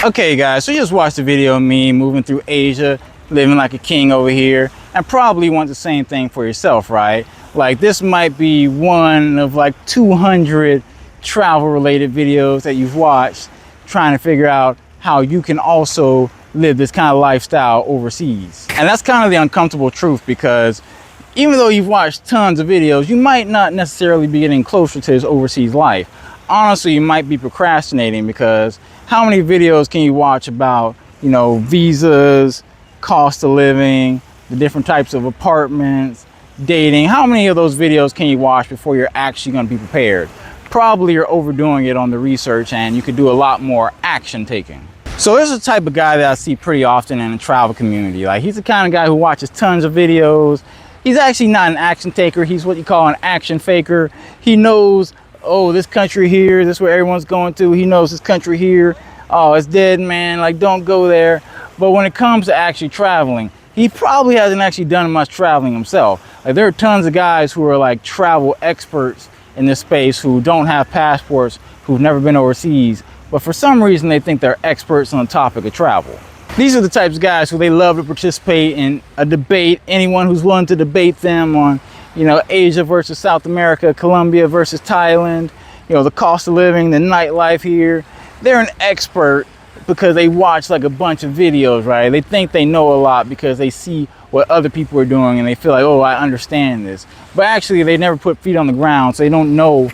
Okay guys, so you just watched the video of me moving through Asia, living like a king over here, and probably want the same thing for yourself, right? Like this might be one of like 200 travel related videos that you've watched trying to figure out how you can also live this kind of lifestyle overseas. And that's kind of the uncomfortable truth, because even though you've watched tons of videos, you might not necessarily be getting closer to this overseas life. Honestly, you might be procrastinating, because how many videos can you watch about, you know, visas, cost of living, the different types of apartments, dating? How many of those videos can you watch before you're actually going to be prepared? Probably you're overdoing it on the research, and you could do a lot more action taking. So there's a type of guy that I see pretty often in the travel community. Like, he's the kind of guy who watches tons of videos. He's actually not an action taker. He's what you call an action faker. He knows, oh, this country here, this is where everyone's going to. He knows this country here, oh, it's dead, man, like, don't go there. But when it comes to actually traveling, he probably hasn't actually done much traveling himself. Like, there are tons of guys who are like travel experts in this space who don't have passports, who've never been overseas, but for some reason they think they're experts on the topic of travel. These are the types of guys who they love to participate in a debate. Anyone who's willing to debate them on, you know, Asia versus South America, Colombia versus Thailand, you know, the cost of living, the nightlife here. They're an expert because they watch like a bunch of videos, right? They think they know a lot because they see what other people are doing and they feel like, oh, I understand this. But actually they never put feet on the ground, so they don't know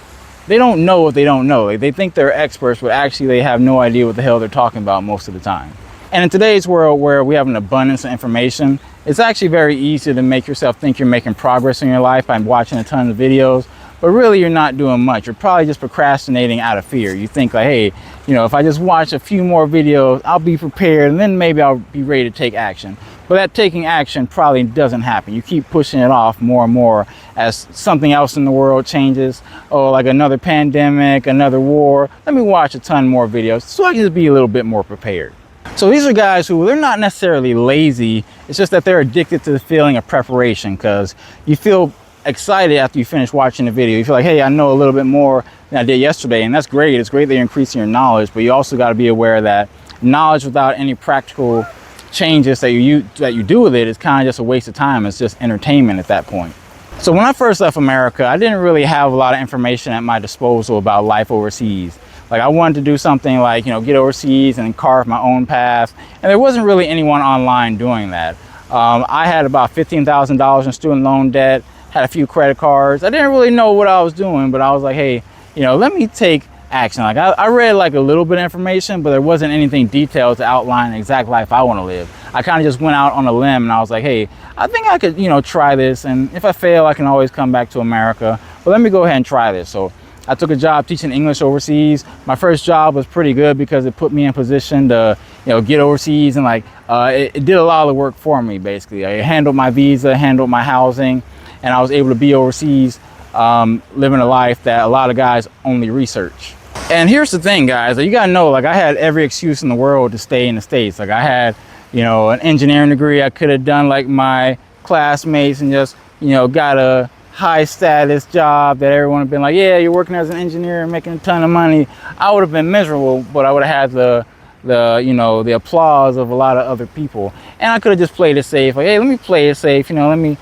what they don't know. Like, they think they're experts, but actually they have no idea what the hell they're talking about most of the time. And in today's world where we have an abundance of information, it's actually very easy to make yourself think you're making progress in your life by watching a ton of videos, but really you're not doing much. You're probably just procrastinating out of fear. You think like, hey, you know, if I just watch a few more videos, I'll be prepared and then maybe I'll be ready to take action. But that taking action probably doesn't happen. You keep pushing it off more and more as something else in the world changes. Oh, like another pandemic, another war. Let me watch a ton more videos so I can just be a little bit more prepared. So these are guys who, they're not necessarily lazy. It's just that they're addicted to the feeling of preparation, because you feel excited after you finish watching the video. You feel like, hey, I know a little bit more than I did yesterday, and that's great. It's great that you're increasing your knowledge, but you also got to be aware that knowledge without any practical changes that you do with it is kind of just a waste of time. It's just entertainment at that point. So when I first left America, I didn't really have a lot of information at my disposal about life overseas. Like, I wanted to do something like, you know, get overseas and carve my own path, and there wasn't really anyone online doing that. I had about $15,000 in student loan debt, had a few credit cards. I didn't really know what I was doing, but I was like, hey, you know, let me take action. Like, I read like a little bit of information, but there wasn't anything detailed to outline the exact life I want to live. I kind of just went out on a limb and I was like, hey, I think I could, you know, try this, and if I fail, I can always come back to America, but let me go ahead and try this. So I took a job teaching English overseas. My first job was pretty good because it put me in position to, you know, get overseas, and like it did a lot of the work for me. Basically, I handled my visa, handled my housing, and I was able to be overseas, living a life that a lot of guys only research. And here's the thing, guys, you gotta know, like, I had every excuse in the world to stay in the States. Like, I had, you know, an engineering degree. I could have done like my classmates and just, you know, got a high status job that everyone had been like, yeah, you're working as an engineer and making a ton of money. I would have been miserable, but I would have had the you know, the applause of a lot of other people. And I could have just played it safe. Like, hey, let me play it safe, you know, let me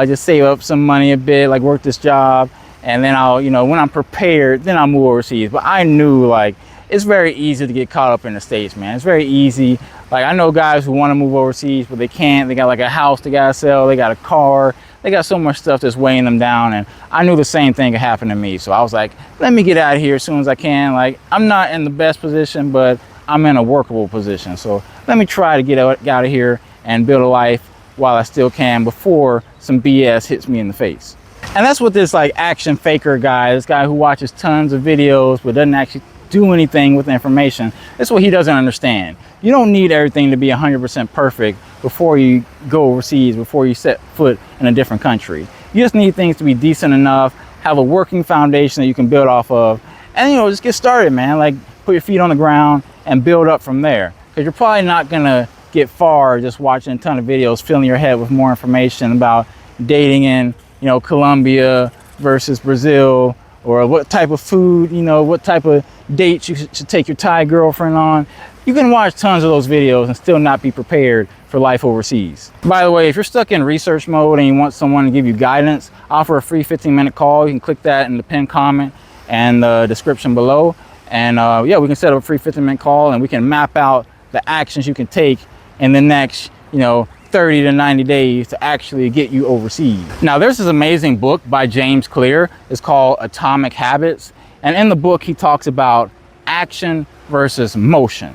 just save up some money a bit, like work this job, and then I'll, you know, when I'm prepared, then I'll move overseas. But I knew, like, it's very easy to get caught up in the States, man. It's very easy. Like, I know guys who want to move overseas, but they can't. They got like a house they gotta sell, they got a car, they got so much stuff that's weighing them down. And I knew the same thing could happen to me. So I was like, let me get out of here as soon as I can. Like, I'm not in the best position, but I'm in a workable position. So let me try to get out of here and build a life while I still can before some BS hits me in the face. And that's what this like action faker guy, this guy who watches tons of videos but doesn't actually do anything with the information, that's what he doesn't understand. You don't need everything to be 100% perfect before you go overseas, before you set foot in a different country. You just need things to be decent enough, have a working foundation that you can build off of, and, you know, just get started, man. Like, put your feet on the ground and build up from there, because you're probably not gonna get far just watching a ton of videos, filling your head with more information about dating in, you know, Colombia versus Brazil, or what type of food, you know, what type of dates you should take your Thai girlfriend on. You can watch tons of those videos and still not be prepared for life overseas. By the way, if you're stuck in research mode and you want someone to give you guidance, offer a free 15-minute call. You can click that in the pinned comment and the description below. And yeah, we can set up a free 15-minute call and we can map out the actions you can take in the next, you know, 30 to 90 days to actually get you overseas. Now, there's this amazing book by James Clear. It's called Atomic Habits. And in the book, he talks about action versus motion.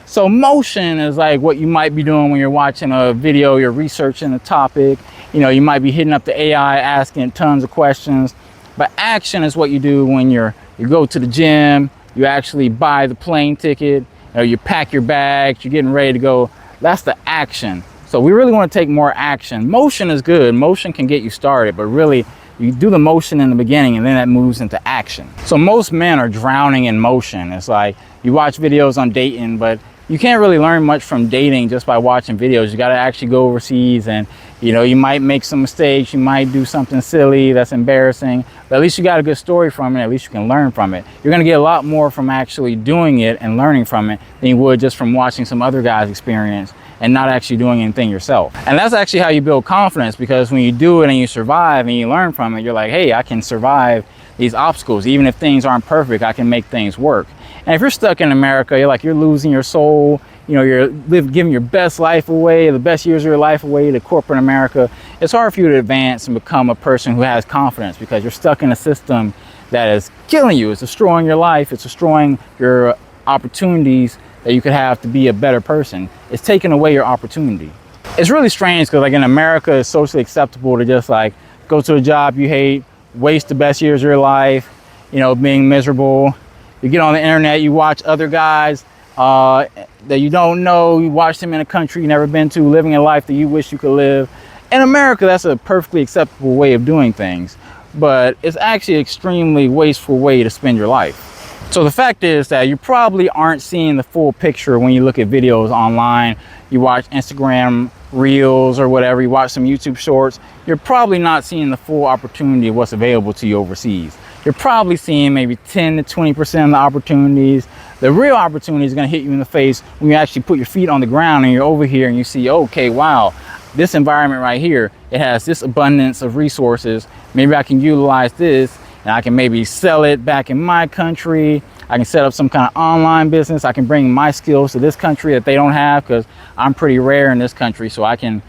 So motion is like what you might be doing when you're watching a video, you're researching a topic, you know, you might be hitting up the AI, asking tons of questions. But action is what you do when you go to the gym, you actually buy the plane ticket, or you pack your bags, you're getting ready to go. That's the action. So we really want to take more action. Motion is good. Motion can get you started, but really you do the motion in the beginning and then that moves into action. So most men are drowning in motion. It's like you watch videos on dating, but you can't really learn much from dating just by watching videos. You got to actually go overseas and, you know, you might make some mistakes. You might do something silly that's embarrassing, but at least you got a good story from it. At least you can learn from it. You're going to get a lot more from actually doing it and learning from it than you would just from watching some other guy's experience and not actually doing anything yourself. And that's actually how you build confidence, because when you do it and you survive and you learn from it, you're like, hey, I can survive these obstacles. Even if things aren't perfect, I can make things work. And if you're stuck in America, you're losing your soul, you know, you're giving your best life away, the best years of your life away to corporate America. It's hard for you to advance and become a person who has confidence, because you're stuck in a system that is killing you. It's destroying your life. It's destroying your opportunities that you could have to be a better person. It's taking away your opportunity. It's really strange because like in America, it's socially acceptable to just like go to a job you hate, waste the best years of your life, you know, being miserable. You get on the internet, you watch other guys that you don't know, you watch them in a country you've never been to, living a life that you wish you could live. In America, that's a perfectly acceptable way of doing things, but it's actually an extremely wasteful way to spend your life. So the fact is that you probably aren't seeing the full picture when you look at videos online. You watch Instagram reels or whatever, you watch some YouTube shorts, you're probably not seeing the full opportunity of what's available to you overseas. You're probably seeing maybe 10 to 20% of the opportunities. The real opportunity is going to hit you in the face when you actually put your feet on the ground and you're over here and you see, okay, wow, this environment right here, it has this abundance of resources. Maybe I can utilize this and I can maybe sell it back in my country. I can set up some kind of online business. I can bring my skills to this country that they don't have, because I'm pretty rare in this country. So I can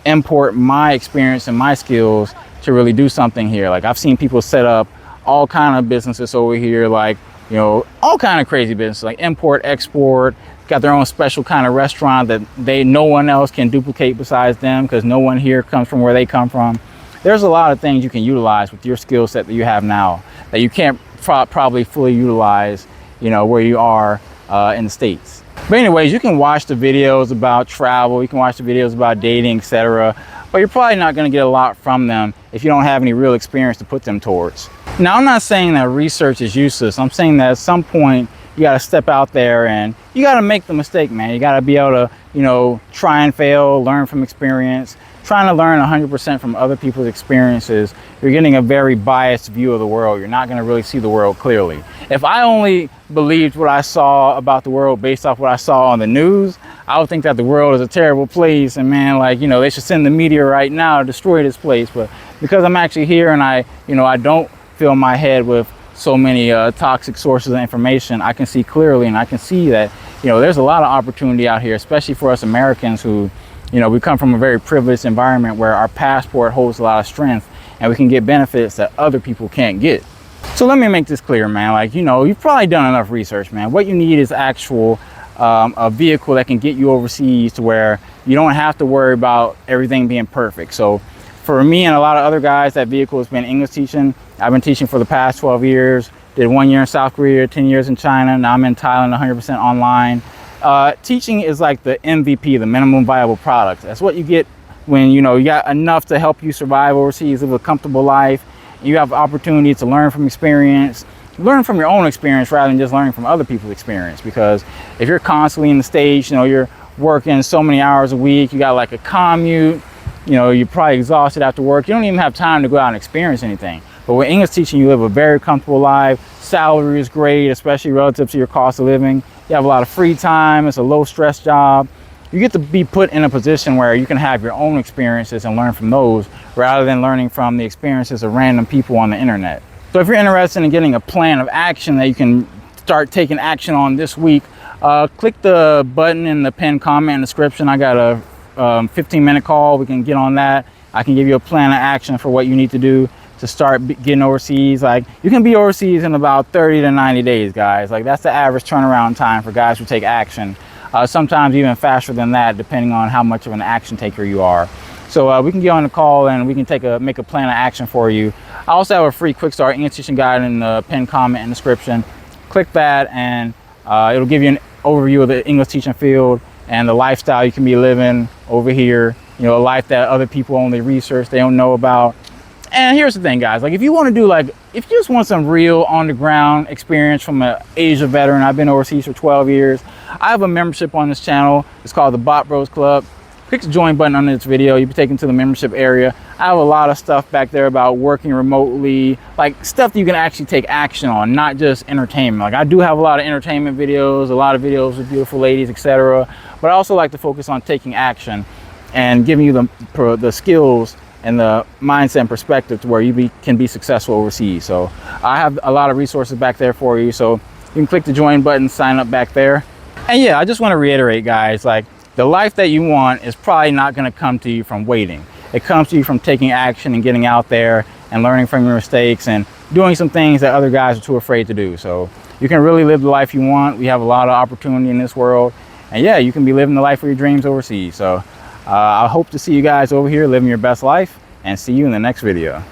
import my experience and my skills to really do something here. Like I've seen people set up all kind of businesses over here, like, you know, all kind of crazy business, like import, export, got their own special kind of restaurant that no one else can duplicate besides them, because no one here comes from where they come from. There's a lot of things you can utilize with your skill set that you have now that you can't probably fully utilize, you know, where you are in the States. But anyways, you can watch the videos about travel, you can watch the videos about dating, etc. But you're probably not going to get a lot from them if you don't have any real experience to put them towards. Now, I'm not saying that research is useless. I'm saying that at some point you got to step out there and you got to make the mistake, man. You got to be able to, you know, try and fail, learn from experience. Trying to learn 100% from other people's experiences, you're getting a very biased view of the world. You're not going to really see the world clearly. If I only believed what I saw about the world based off what I saw on the news, I would think that the world is a terrible place and, man, like, you know, they should send the meteor right now to destroy this place. But because I'm actually here and I don't fill my head with so many toxic sources of information, I can see clearly, and I can see that, you know, there's a lot of opportunity out here, especially for us Americans who, you know, we come from a very privileged environment where our passport holds a lot of strength and we can get benefits that other people can't get. So let me make this clear, man. Like, you know, you've probably done enough research, man. What you need is actual a vehicle that can get you overseas to where you don't have to worry about everything being perfect. So for me and a lot of other guys, that vehicle has been English teaching. I've been teaching for the past 12 years, did 1 year in South Korea, 10 years in China. Now I'm in Thailand 100% online. Teaching is like the MVP, the minimum viable product. That's what you get when, you know, you got enough to help you survive overseas, live a comfortable life. You have opportunity to learn from experience, learn from your own experience rather than just learning from other people's experience. Because if you're constantly in the States, you know, you're working so many hours a week, you got like a commute, you know, you're probably exhausted after work. You don't even have time to go out and experience anything. But with English teaching, you live a very comfortable life. Salary is great, especially relative to your cost of living. You have a lot of free time. It's a low stress job. You get to be put in a position where you can have your own experiences and learn from those rather than learning from the experiences of random people on the internet. So if you're interested in getting a plan of action that you can start taking action on this week, click the button in the pinned comment and description. I got a 15-minute call. We can get on that. I can give you a plan of action for what you need to do to start getting overseas. Like, you can be overseas in about 30 to 90 days, guys. Like, that's the average turnaround time for guys who take action. Sometimes even faster than that, depending on how much of an action taker you are. So we can get on the call and we can make a plan of action for you. I also have a free Quickstart English teaching guide in the pinned comment and description. Click that and it'll give you an overview of the English teaching field and the lifestyle you can be living over here. You know, a life that other people only research, they don't know about. And here's the thing, guys, like, if you want to do, like, if you just want some real on the ground experience from an Asia veteran, I've been overseas for 12 years. I have a membership on this channel. It's called the Baht Bros Club. Click the join button under this video. You'll be taken to the membership area. I have a lot of stuff back there about working remotely, like stuff that you can actually take action on, not just entertainment. Like, I do have a lot of entertainment videos, a lot of videos with beautiful ladies, etc. But I also like to focus on taking action and giving you the skills and the mindset and perspective to where you can be successful overseas. So I have a lot of resources back there for you. So you can click the join button, sign up back there. And yeah, I just want to reiterate, guys, like, the life that you want is probably not going to come to you from waiting. It comes to you from taking action and getting out there and learning from your mistakes and doing some things that other guys are too afraid to do. So you can really live the life you want. We have a lot of opportunity in this world. And yeah, you can be living the life of your dreams overseas. So I hope to see you guys over here living your best life, and see you in the next video.